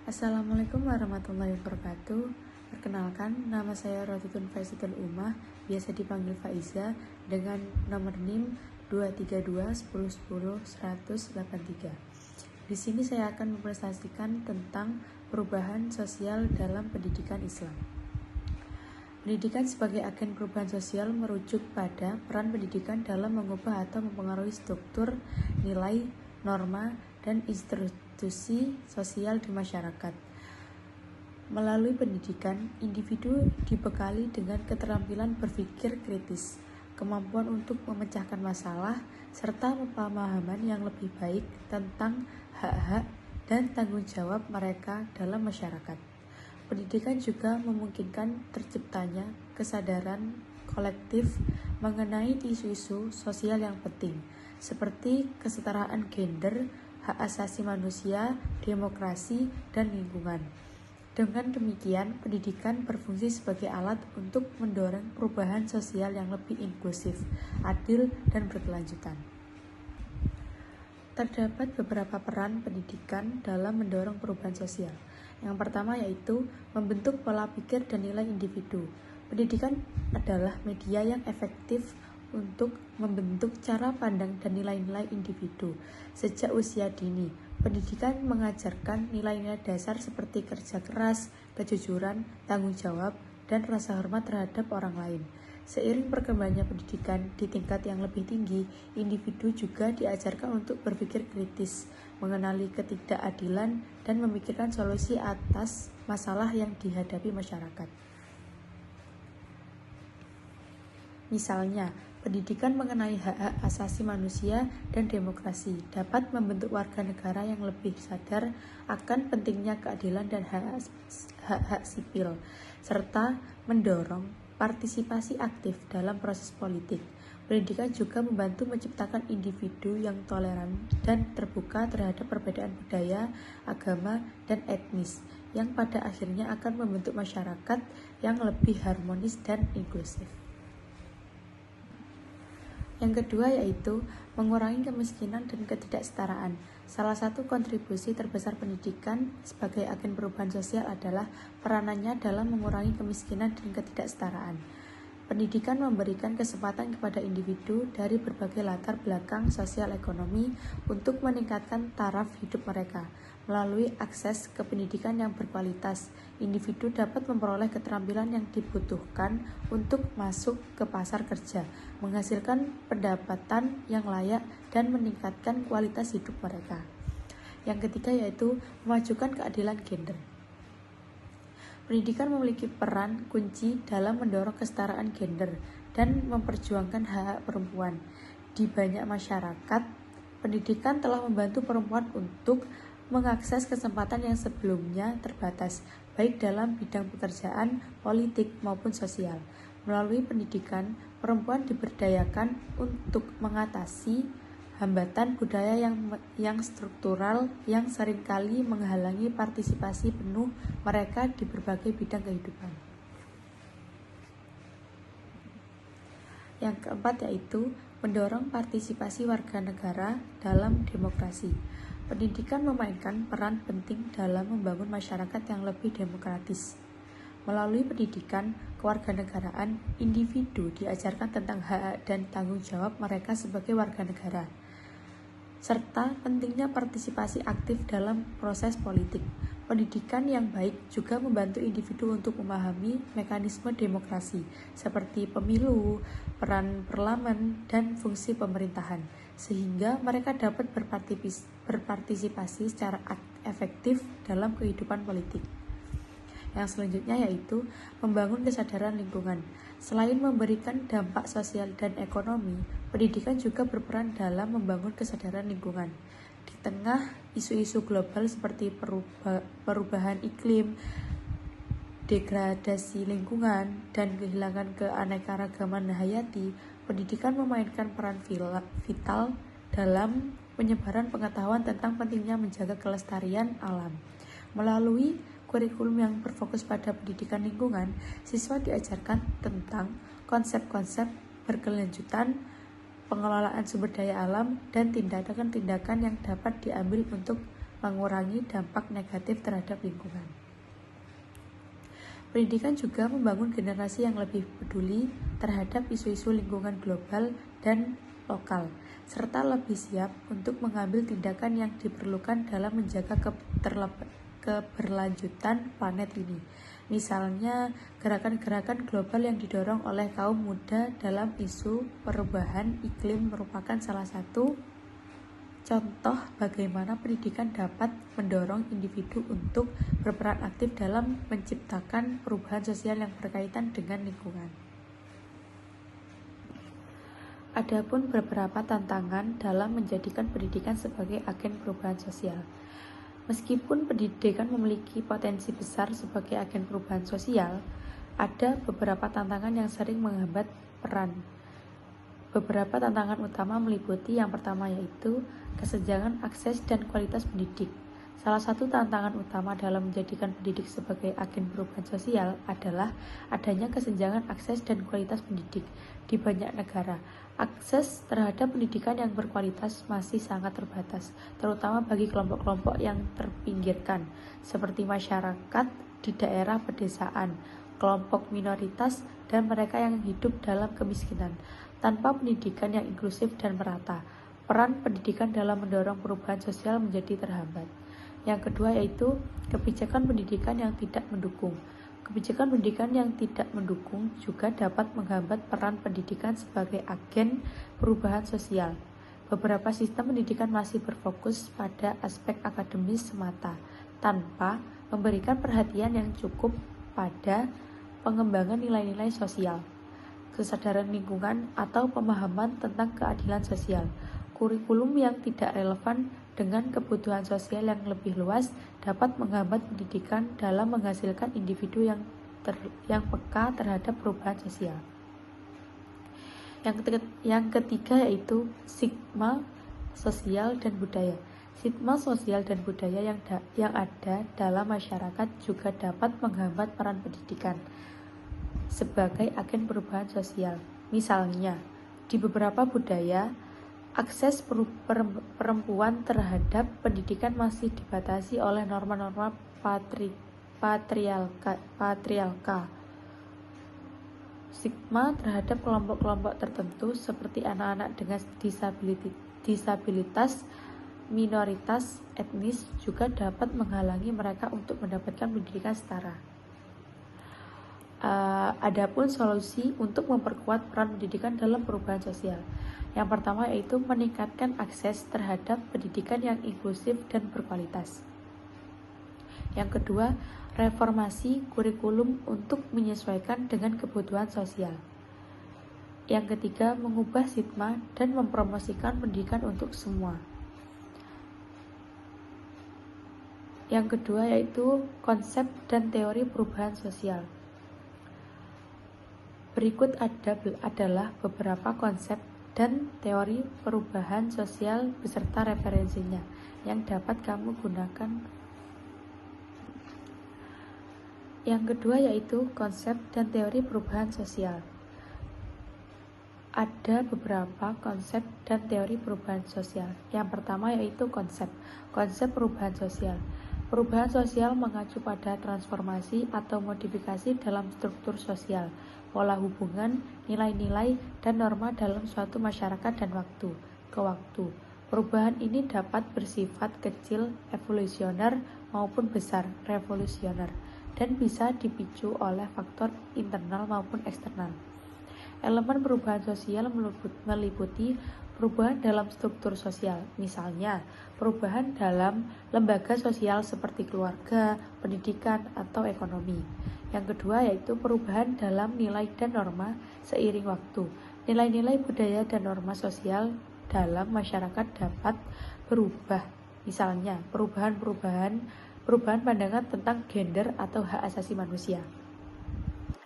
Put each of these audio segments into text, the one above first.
Assalamualaikum warahmatullahi wabarakatuh. Perkenalkan, nama saya Rotitun Faizatul Umah, biasa dipanggil Faiza, dengan nomor NIM 23210100183. Di sini saya akan mempresentasikan tentang perubahan sosial dalam pendidikan Islam. Pendidikan sebagai agen perubahan sosial merujuk pada peran pendidikan dalam mengubah atau mempengaruhi struktur, nilai, norma, dan institusi sosial di masyarakat. Melalui pendidikan, individu dibekali dengan keterampilan berpikir kritis, kemampuan untuk memecahkan masalah, serta pemahaman yang lebih baik tentang hak-hak dan tanggung jawab mereka dalam masyarakat. Pendidikan juga memungkinkan terciptanya kesadaran kolektif mengenai isu-isu sosial yang penting, seperti kesetaraan gender, hak asasi manusia, demokrasi, dan lingkungan. Dengan demikian, pendidikan berfungsi sebagai alat untuk mendorong perubahan sosial yang lebih inklusif, adil, dan berkelanjutan. Terdapat beberapa peran pendidikan dalam mendorong perubahan sosial. Yang pertama yaitu membentuk pola pikir dan nilai individu. Pendidikan adalah media yang efektif untuk membentuk cara pandang dan nilai-nilai individu. Sejak usia dini, pendidikan mengajarkan nilai-nilai dasar seperti kerja keras, kejujuran, tanggung jawab, dan rasa hormat terhadap orang lain. Seiring perkembangannya pendidikan di tingkat yang lebih tinggi, individu juga diajarkan untuk berpikir kritis, mengenali ketidakadilan, dan memikirkan solusi atas masalah yang dihadapi masyarakat. Misalnya, pendidikan mengenai hak-hak asasi manusia dan demokrasi dapat membentuk warga negara yang lebih sadar akan pentingnya keadilan dan hak-hak sipil, serta mendorong partisipasi aktif dalam proses politik. Pendidikan juga membantu menciptakan individu yang toleran dan terbuka terhadap perbedaan budaya, agama, dan etnis, yang pada akhirnya akan membentuk masyarakat yang lebih harmonis dan inklusif. Yang kedua yaitu mengurangi kemiskinan dan ketidaksetaraan. Salah satu kontribusi terbesar pendidikan sebagai agen perubahan sosial adalah peranannya dalam mengurangi kemiskinan dan ketidaksetaraan. Pendidikan memberikan kesempatan kepada individu dari berbagai latar belakang sosial ekonomi untuk meningkatkan taraf hidup mereka. Melalui akses ke pendidikan yang berkualitas, individu dapat memperoleh keterampilan yang dibutuhkan untuk masuk ke pasar kerja, menghasilkan pendapatan yang layak, dan meningkatkan kualitas hidup mereka. Yang ketiga yaitu memajukan keadilan gender. Pendidikan memiliki peran kunci dalam mendorong kesetaraan gender dan memperjuangkan hak perempuan. Di banyak masyarakat, pendidikan telah membantu perempuan untuk mengakses kesempatan yang sebelumnya terbatas, baik dalam bidang pekerjaan, politik, maupun sosial. Melalui pendidikan, perempuan diberdayakan untuk mengatasi hambatan budaya yang struktural yang seringkali menghalangi partisipasi penuh mereka di berbagai bidang kehidupan. Yang keempat yaitu mendorong partisipasi warga negara dalam demokrasi. Pendidikan memainkan peran penting dalam membangun masyarakat yang lebih demokratis. Melalui pendidikan kewarganegaraan, individu diajarkan tentang hak dan tanggung jawab mereka sebagai warga negara, serta pentingnya partisipasi aktif dalam proses politik. Pendidikan yang baik juga membantu individu untuk memahami mekanisme demokrasi, seperti pemilu, peran parlemen, dan fungsi pemerintahan, sehingga mereka dapat berpartisipasi secara efektif dalam kehidupan politik. Yang selanjutnya yaitu membangun kesadaran lingkungan. Selain memberikan dampak sosial dan ekonomi, pendidikan juga berperan dalam membangun kesadaran lingkungan. Di tengah isu-isu global seperti perubahan iklim, degradasi lingkungan, dan kehilangan keanekaragaman hayati, pendidikan memainkan peran vital dalam penyebaran pengetahuan tentang pentingnya menjaga kelestarian alam. Melalui kurikulum yang berfokus pada pendidikan lingkungan, siswa diajarkan tentang konsep-konsep berkelanjutan, pengelolaan sumber daya alam, dan tindakan-tindakan yang dapat diambil untuk mengurangi dampak negatif terhadap lingkungan. Pendidikan juga membangun generasi yang lebih peduli terhadap isu-isu lingkungan global dan lokal, serta lebih siap untuk mengambil tindakan yang diperlukan dalam menjaga keberlanjutan planet ini. Misalnya, gerakan-gerakan global yang didorong oleh kaum muda dalam isu perubahan iklim merupakan salah satu contoh bagaimana pendidikan dapat mendorong individu untuk berperan aktif dalam menciptakan perubahan sosial yang berkaitan dengan lingkungan. Adapun beberapa tantangan dalam menjadikan pendidikan sebagai agen perubahan sosial. Meskipun pendidikan memiliki potensi besar sebagai agen perubahan sosial, ada beberapa tantangan yang sering menghambat peran. Beberapa tantangan utama meliputi yang pertama yaitu kesenjangan akses dan kualitas pendidik. Salah satu tantangan utama dalam menjadikan pendidik sebagai agen perubahan sosial adalah adanya kesenjangan akses dan kualitas pendidik. Di banyak negara, akses terhadap pendidikan yang berkualitas masih sangat terbatas, terutama bagi kelompok-kelompok yang terpinggirkan, seperti masyarakat di daerah pedesaan, kelompok minoritas, dan mereka yang hidup dalam kemiskinan. Tanpa pendidikan yang inklusif dan merata, peran pendidikan dalam mendorong perubahan sosial menjadi terhambat. Yang kedua yaitu kebijakan pendidikan yang tidak mendukung. Kebijakan pendidikan yang tidak mendukung juga dapat menghambat peran pendidikan sebagai agen perubahan sosial. Beberapa sistem pendidikan masih berfokus pada aspek akademis semata, tanpa memberikan perhatian yang cukup pada pengembangan nilai-nilai sosial, kesadaran lingkungan, atau pemahaman tentang keadilan sosial. Kurikulum yang tidak relevan dengan kebutuhan sosial yang lebih luas dapat menghambat pendidikan dalam menghasilkan individu yang peka terhadap perubahan sosial. Yang ketiga yaitu stigma sosial dan budaya. Stigma sosial dan budaya yang ada dalam masyarakat juga dapat menghambat peran pendidikan sebagai agen perubahan sosial. Misalnya, di beberapa budaya, akses perempuan terhadap pendidikan masih dibatasi oleh norma-norma patriarka. Stigma terhadap kelompok-kelompok tertentu seperti anak-anak dengan disabilitas, minoritas etnis juga dapat menghalangi mereka untuk mendapatkan pendidikan setara. Adapun solusi untuk memperkuat peran pendidikan dalam perubahan sosial. Yang pertama yaitu meningkatkan akses terhadap pendidikan yang inklusif dan berkualitas. Yang kedua, reformasi kurikulum untuk menyesuaikan dengan kebutuhan sosial. Yang ketiga, mengubah stigma dan mempromosikan pendidikan untuk semua. Yang kedua yaitu konsep dan teori perubahan sosial. Berikut adalah beberapa konsep dan teori perubahan sosial beserta referensinya yang dapat kamu gunakan. Yang kedua yaitu konsep dan teori perubahan sosial. Ada beberapa konsep dan teori perubahan sosial. Yang pertama yaitu konsep perubahan sosial. Perubahan sosial mengacu pada transformasi atau modifikasi dalam struktur sosial, pola hubungan, nilai-nilai, dan norma dalam suatu masyarakat dan waktu ke waktu. Perubahan ini dapat bersifat kecil, evolusioner, maupun besar, revolusioner, dan bisa dipicu oleh faktor internal maupun eksternal. Elemen perubahan sosial meliputi perubahan dalam struktur sosial, misalnya perubahan dalam lembaga sosial seperti keluarga, pendidikan, atau ekonomi. Yang kedua yaitu perubahan dalam nilai dan norma seiring waktu. Nilai-nilai budaya dan norma sosial dalam masyarakat dapat berubah, misalnya perubahan pandangan tentang gender atau hak asasi manusia.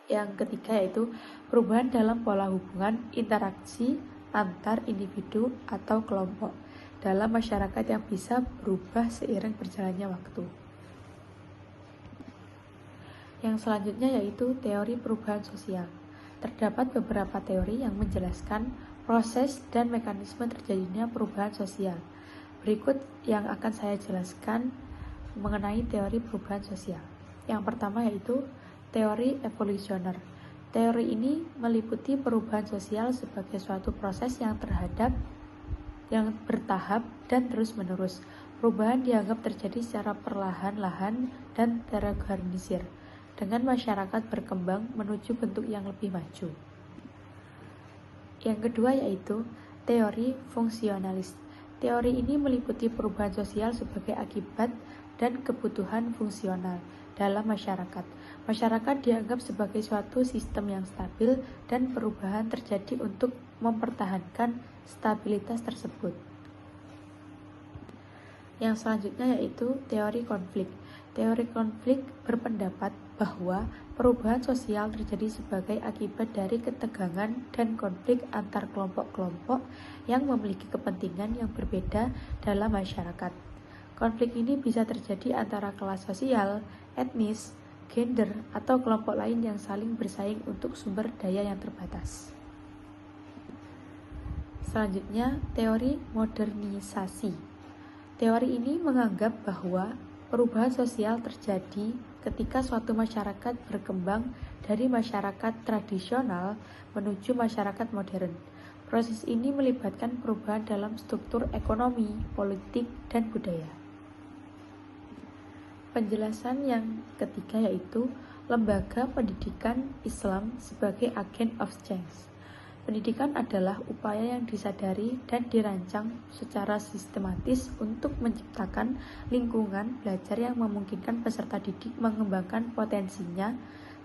Yang ketiga yaitu perubahan dalam pola hubungan interaksi antar individu atau kelompok dalam masyarakat yang bisa berubah seiring berjalannya waktu. Yang selanjutnya yaitu teori perubahan sosial. Terdapat beberapa teori yang menjelaskan proses dan mekanisme terjadinya perubahan sosial. Berikut yang akan saya jelaskan mengenai teori perubahan sosial. Yang pertama yaitu teori evolusioner. Teori ini meliputi perubahan sosial sebagai suatu proses yang bertahap dan terus-menerus. Perubahan dianggap terjadi secara perlahan-lahan dan terorganisir, dengan masyarakat berkembang menuju bentuk yang lebih maju. Yang kedua yaitu teori fungsionalis. Teori ini meliputi perubahan sosial sebagai akibat dan kebutuhan fungsional dalam masyarakat. Masyarakat dianggap sebagai suatu sistem yang stabil dan perubahan terjadi untuk mempertahankan stabilitas tersebut. Yang selanjutnya yaitu teori konflik. Teori konflik berpendapat bahwa perubahan sosial terjadi sebagai akibat dari ketegangan dan konflik antar kelompok-kelompok yang memiliki kepentingan yang berbeda dalam masyarakat. Konflik ini bisa terjadi antara kelas sosial, etnis, gender, atau kelompok lain yang saling bersaing untuk sumber daya yang terbatas. Selanjutnya, teori modernisasi. Teori ini menganggap bahwa perubahan sosial terjadi ketika suatu masyarakat berkembang dari masyarakat tradisional menuju masyarakat modern. Proses ini melibatkan perubahan dalam struktur ekonomi, politik, dan budaya. Penjelasan yang ketiga yaitu lembaga pendidikan Islam sebagai agent of change. Pendidikan adalah upaya yang disadari dan dirancang secara sistematis untuk menciptakan lingkungan belajar yang memungkinkan peserta didik mengembangkan potensinya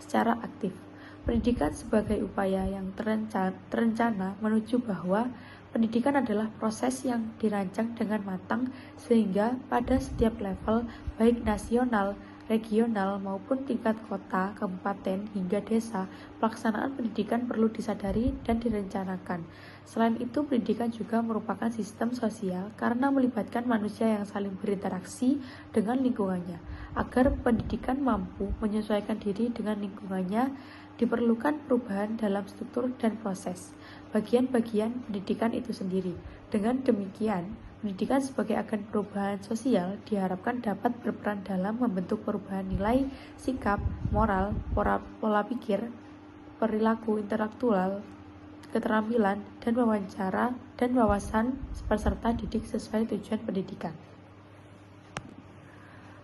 secara aktif. Pendidikan sebagai upaya yang terencana menuju bahwa pendidikan adalah proses yang dirancang dengan matang sehingga pada setiap level baik nasional, regional maupun tingkat kota, kabupaten, hingga desa, pelaksanaan pendidikan perlu disadari dan direncanakan. Selain itu, pendidikan juga merupakan sistem sosial karena melibatkan manusia yang saling berinteraksi dengan lingkungannya. Agar pendidikan mampu menyesuaikan diri dengan lingkungannya, diperlukan perubahan dalam struktur dan proses bagian-bagian pendidikan itu sendiri. Dengan demikian, pendidikan sebagai agen perubahan sosial diharapkan dapat berperan dalam membentuk perubahan nilai, sikap, moral, pola pikir, perilaku intelektual, keterampilan, dan wawancara dan wawasan peserta didik sesuai tujuan pendidikan.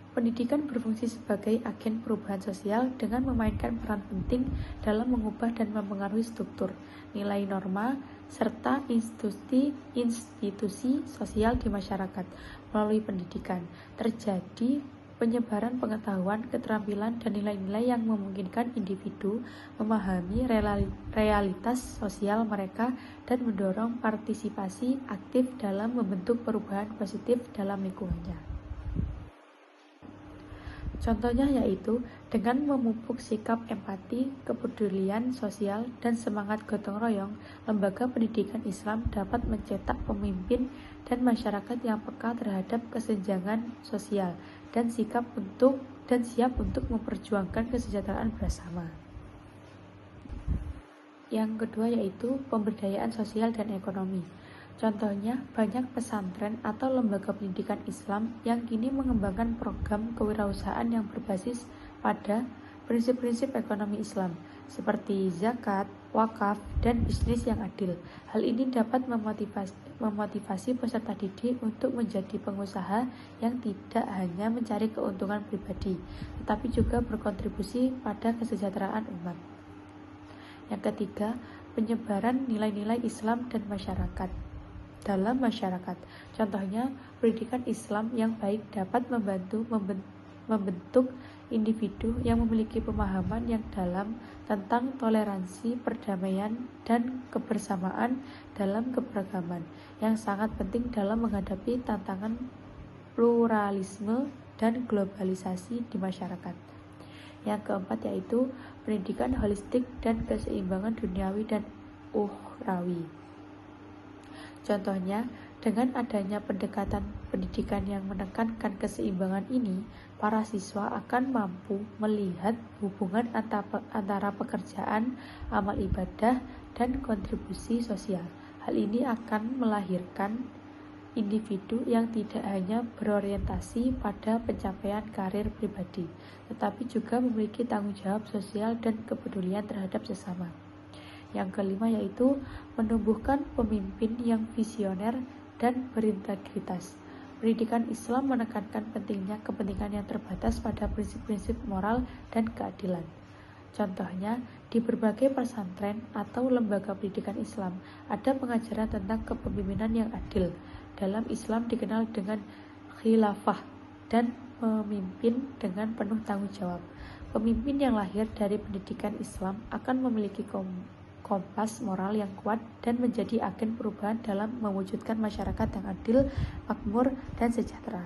Pendidikan berfungsi sebagai agen perubahan sosial dengan memainkan peran penting dalam mengubah dan mempengaruhi struktur, nilai norma, serta institusi sosial di masyarakat. Melalui pendidikan, terjadi penyebaran pengetahuan, keterampilan, dan nilai-nilai yang memungkinkan individu memahami realitas sosial mereka dan mendorong partisipasi aktif dalam membentuk perubahan positif dalam lingkungannya. Contohnya yaitu dengan memupuk sikap empati, kepedulian sosial, dan semangat gotong royong, lembaga pendidikan Islam dapat mencetak pemimpin dan masyarakat yang peka terhadap kesenjangan sosial dan siap untuk memperjuangkan kesejahteraan bersama. Yang kedua yaitu pemberdayaan sosial dan ekonomi. Contohnya, banyak pesantren atau lembaga pendidikan Islam yang kini mengembangkan program kewirausahaan yang berbasis pada prinsip-prinsip ekonomi Islam, seperti zakat, wakaf, dan bisnis yang adil. Hal ini dapat memotivasi peserta didik untuk menjadi pengusaha yang tidak hanya mencari keuntungan pribadi, tetapi juga berkontribusi pada kesejahteraan umat. Yang ketiga, penyebaran nilai-nilai Islam dan masyarakat. Dalam masyarakat, contohnya pendidikan Islam yang baik dapat membantu membentuk individu yang memiliki pemahaman yang dalam tentang toleransi, perdamaian, dan kebersamaan dalam keberagaman yang sangat penting dalam menghadapi tantangan pluralisme dan globalisasi di masyarakat. Yang keempat yaitu pendidikan holistik dan keseimbangan duniawi dan ukhrawi. Contohnya, dengan adanya pendekatan pendidikan yang menekankan keseimbangan ini, para siswa akan mampu melihat hubungan antara pekerjaan, amal ibadah, dan kontribusi sosial. Hal ini akan melahirkan individu yang tidak hanya berorientasi pada pencapaian karir pribadi, tetapi juga memiliki tanggung jawab sosial dan kepedulian terhadap sesama. Yang kelima yaitu menumbuhkan pemimpin yang visioner dan berintegritas. Pendidikan Islam menekankan pentingnya kepentingan yang terbatas pada prinsip-prinsip moral dan keadilan. Contohnya, di berbagai pesantren atau lembaga pendidikan Islam ada pengajaran tentang kepemimpinan yang adil. Dalam Islam dikenal dengan khilafah dan memimpin dengan penuh tanggung jawab. Pemimpin yang lahir dari pendidikan Islam akan memiliki kompas moral yang kuat dan menjadi agen perubahan dalam mewujudkan masyarakat yang adil, makmur, dan sejahtera.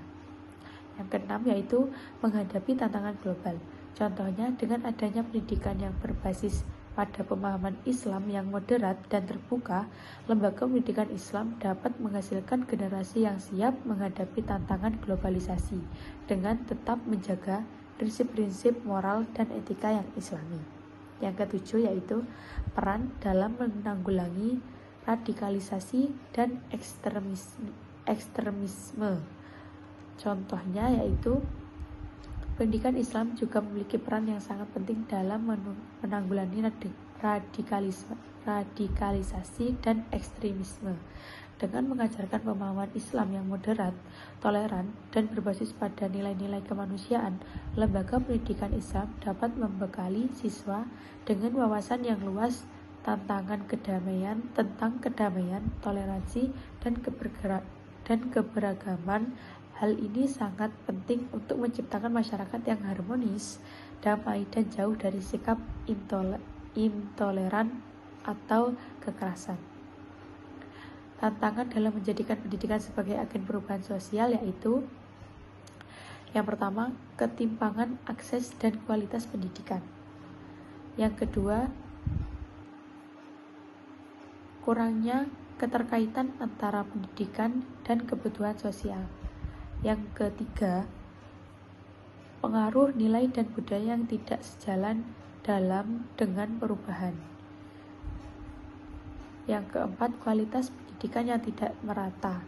Yang keenam yaitu menghadapi tantangan global. Contohnya dengan adanya pendidikan yang berbasis pada pemahaman Islam yang moderat dan terbuka, lembaga pendidikan Islam dapat menghasilkan generasi yang siap menghadapi tantangan globalisasi dengan tetap menjaga prinsip-prinsip moral dan etika yang Islami. Yang ketujuh yaitu peran dalam menanggulangi radikalisasi dan ekstremisme. Contohnya yaitu pendidikan Islam juga memiliki peran yang sangat penting dalam menanggulangi radikalisasi dan ekstremisme. Dengan mengajarkan pemahaman Islam yang moderat, toleran, dan berbasis pada nilai-nilai kemanusiaan, lembaga pendidikan Islam dapat membekali siswa dengan wawasan yang luas tentang kedamaian, toleransi, dan keberagaman. Hal ini sangat penting untuk menciptakan masyarakat yang harmonis, damai, dan jauh dari sikap intoleran atau kekerasan. Tantangan dalam menjadikan pendidikan sebagai agen perubahan sosial yaitu yang pertama, ketimpangan akses dan kualitas pendidikan. Yang kedua, kurangnya keterkaitan antara pendidikan dan kebutuhan sosial. Yang ketiga, pengaruh nilai dan budaya yang tidak sejalan dengan perubahan. Yang keempat, kualitas pendidikan yang tidak merata.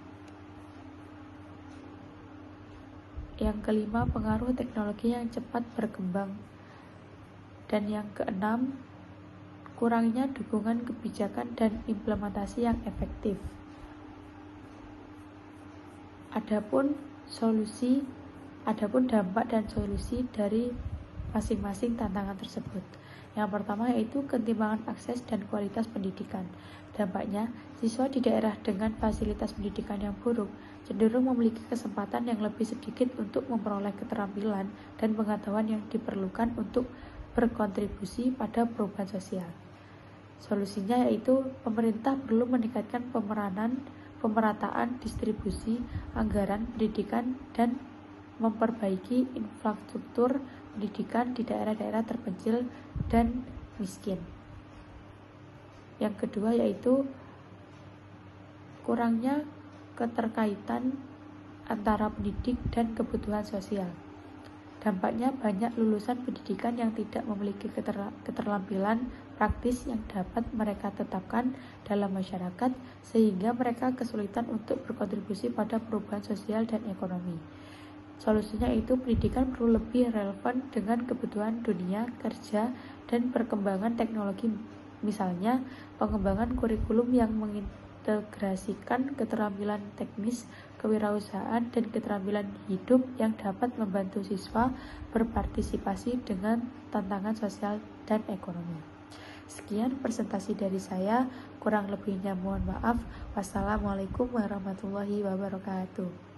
Yang kelima, pengaruh teknologi yang cepat berkembang. Dan yang keenam, kurangnya dukungan kebijakan dan implementasi yang efektif. Adapun dampak dan solusi dari masing-masing tantangan tersebut. Yang pertama yaitu ketimpangan akses dan kualitas pendidikan. Dampaknya, siswa di daerah dengan fasilitas pendidikan yang buruk cenderung memiliki kesempatan yang lebih sedikit untuk memperoleh keterampilan dan pengetahuan yang diperlukan untuk berkontribusi pada perubahan sosial. Solusinya yaitu pemerintah perlu meningkatkan pemerataan distribusi anggaran pendidikan dan memperbaiki infrastruktur pendidikan di daerah-daerah terpencil dan miskin. Yang kedua yaitu kurangnya keterkaitan antara pendidik dan kebutuhan sosial. Dampaknya banyak lulusan pendidikan yang tidak memiliki keterampilan praktis yang dapat mereka tetapkan dalam masyarakat sehingga mereka kesulitan untuk berkontribusi pada perubahan sosial dan ekonomi. Solusinya itu pendidikan perlu lebih relevan dengan kebutuhan dunia kerja dan perkembangan teknologi, misalnya pengembangan kurikulum yang mengintegrasikan keterampilan teknis, kewirausahaan, dan keterampilan hidup yang dapat membantu siswa berpartisipasi dengan tantangan sosial dan ekonomi. Sekian presentasi dari saya, kurang lebihnya mohon maaf. Wassalamualaikum warahmatullahi wabarakatuh.